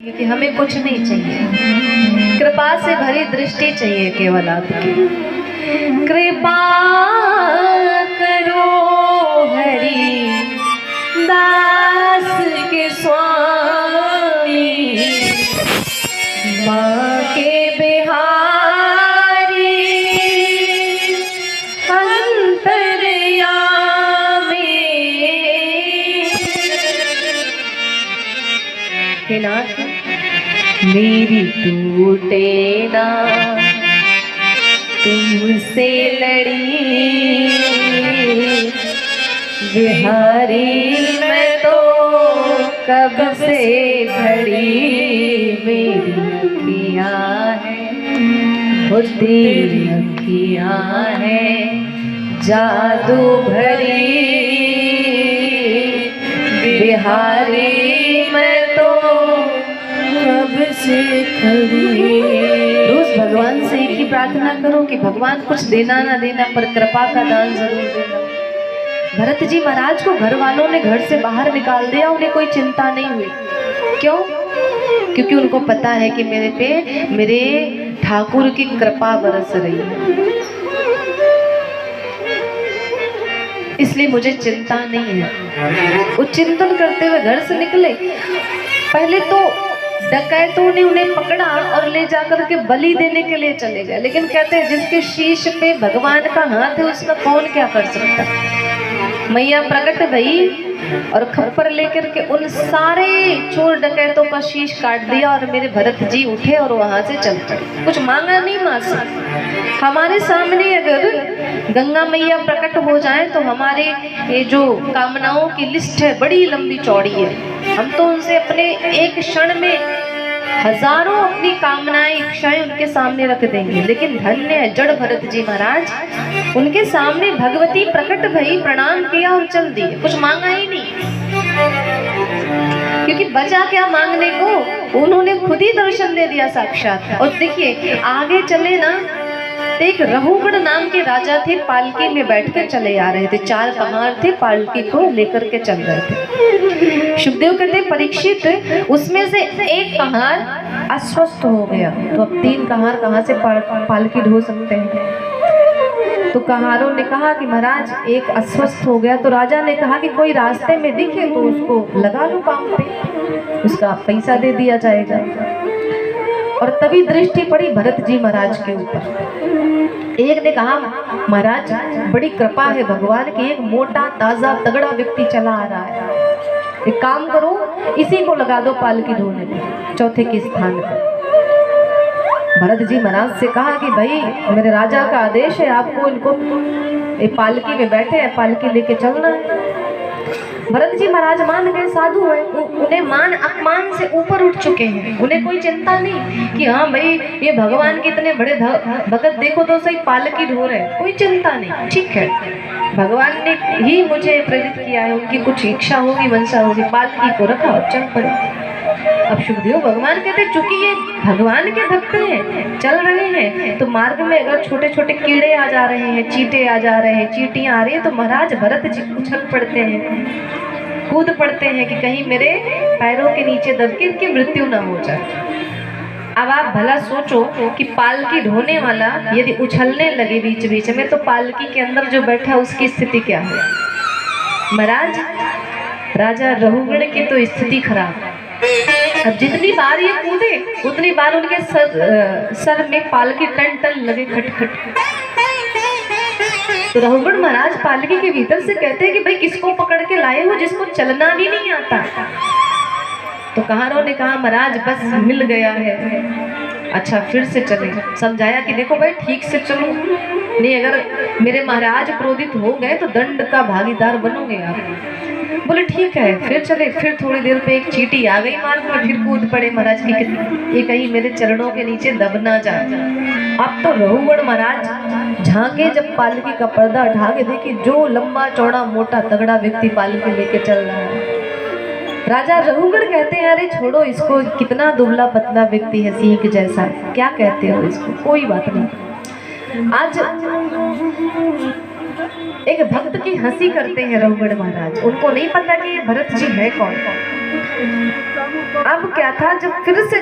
कि हमें कुछ नहीं चाहिए, कृपा से भरी दृष्टि चाहिए केवल आपकी। कृपा करो हरि दास के स्वामी, माँ के बिहारी अंतर्यामी। हे नाथ मेरी टूटे ना तुमसे लड़ी, बिहारी मैं तो कब से खड़ी। मेरी अखियाँ है वो तेरी अखियाँ है जादू भरी, बिहारी मैं तो कब से खड़ी। रोज भगवान से एक ही प्रार्थना करो कि भगवान कुछ देना ना देना पर कृपा का दान जरूर देना। भरत जी महाराज को घर वालों ने घर से बाहर निकाल दिया, उन्हें कोई चिंता नहीं हुई। क्यों? क्योंकि उनको पता है कि मेरे पे मेरे ठाकुर की कृपा बरस रही है, इसलिए मुझे चिंता नहीं है। वो चिंतन करते हुए घर से निकले। पहले तो डकैतों ने उन्हें पकड़ा और ले जाकर के बलि देने के लिए चले गए, लेकिन कहते हैं जिसके शीश पे भगवान का हाथ है उसका कौन क्या कर सकता। मैया प्रकट भई और खप्पर लेकर के उन सारे चोर डकैतों का शीश काट दिया और मेरे भरत जी उठे और वहां से चल पड़े। कुछ मांगा नहीं माँ से। हमारे सामने अगर गंगा मैया प्रकट हो जाए तो हमारे ये जो कामनाओं की लिस्ट है बड़ी लंबी चौड़ी है। हम तो उनसे अपने एक क्षण में हजारों अपनी कामनाएं इच्छाएं उनके सामने रख देंगे, लेकिन धन्य है जड़ भरत जी महाराज, उनके सामने भगवती प्रकट भई, प्रणाम किया और चल दिए। कुछ मांगा ही नहीं, क्योंकि बचा क्या मांगने को, उन्होंने खुद ही दर्शन दे दिया साक्षात। और देखिए आगे चले ना, एक रघुगण नाम के राजा थे, पालकी में बैठ कर चले आ रहे थे। 4 कहार थे, पालकी को लेकर के चल रहे थे। सुखदेव कहते परीक्षित उसमें से एक कहार अस्वस्थ हो गया, तो अब 3 कहार कहाँ से पालकी ढो सकते हैं। तो कहारों ने कहा कि महाराज एक अस्वस्थ हो गया, तो राजा ने कहा कि कोई रास्ते में दिखे तो उसको लगा लो काम पे, उसका पैसा दे दिया जाएगा। और तभी दृष्टि पड़ी भरत जी महाराज के ऊपर। एक ने कहा महाराज बड़ी कृपा है भगवान की, एक मोटा ताजा तगड़ा व्यक्ति चला आ रहा है, एक काम करो इसी को लगा दो पालकी ढोने में, चौथे के स्थान पर। भरत जी महाराज से कहा कि भाई मेरे राजा का आदेश है, आपको इनको पालकी में बैठे हैं, पालकी लेके चलना है। भरत जी महाराज मान गए, साधु है, उन्हें मान अपमान से ऊपर उठ चुके हैं। उन्हें कोई चिंता नहीं कि हाँ भाई ये भगवान के इतने बड़े भगत देखो तो सही पालकी ढो रहे, कोई चिंता नहीं, ठीक है भगवान ने ही मुझे प्रेरित किया है, उनकी कुछ इच्छा होगी मंशा होगी, पालकी को रखा और चल पड़े। अब सुखदेव भगवान कहते चूंकि ये भगवान के भक्त हैं, चल रहे हैं, तो मार्ग में अगर छोटे छोटे कीड़े आ जा रहे हैं, चींटे आ जा रहे हैं, चींटियां आ रही हैं, तो महाराज भरत जी उछल पड़ते हैं, कूद पड़ते हैं कि कहीं मेरे पैरों के नीचे दब के इनकी मृत्यु ना हो जाए। अब आप भला सोचो कि पालकी ढोने वाला यदि उछलने लगे बीच बीच में, तो पालकी के अंदर जो बैठा उसकी स्थिति क्या है। महाराज राजा रघुगण की तो स्थिति खराब। अब जितनी बार ये कूदे उतनी बार उनके सर में पालकी टन टन लगे, खटखट। तो रघुगण महाराज पालकी के भीतर से कहते हैं कि भाई किसको पकड़ के लाए हो जिसको चलना भी नहीं आता। तो कहारों ने कहा महाराज बस मिल गया है। अच्छा फिर से चले, समझाया कि देखो भाई ठीक से चलो, नहीं अगर मेरे महाराज क्रोधित हो गए तो दंड का भागीदार बनोगे आप। बोले ठीक है, फिर चले। फिर थोड़ी देर पे एक चींटी आ गई मार्ग में, फिर कूद पड़े महाराज की ये कहीं मेरे चरणों के नीचे दब ना जाए। अब तो रघुगण महाराज झांके जब पालकी का पर्दा उठा के देखे, जो लंबा चौड़ा मोटा तगड़ा व्यक्ति पालकी लेके चल रहा है। राजा रघुगण कहते हैं अरे छोड़ो इसको, कितना दुबला पतला व्यक्ति है, सिंह जैसा, क्या कहते हो इसको, कोई बात नहीं। आज एक भक्त की हंसी करते हैं रघुगण महाराज, उनको नहीं पता कि ये भरत जी है कौन। अब क्या था, जब फिर से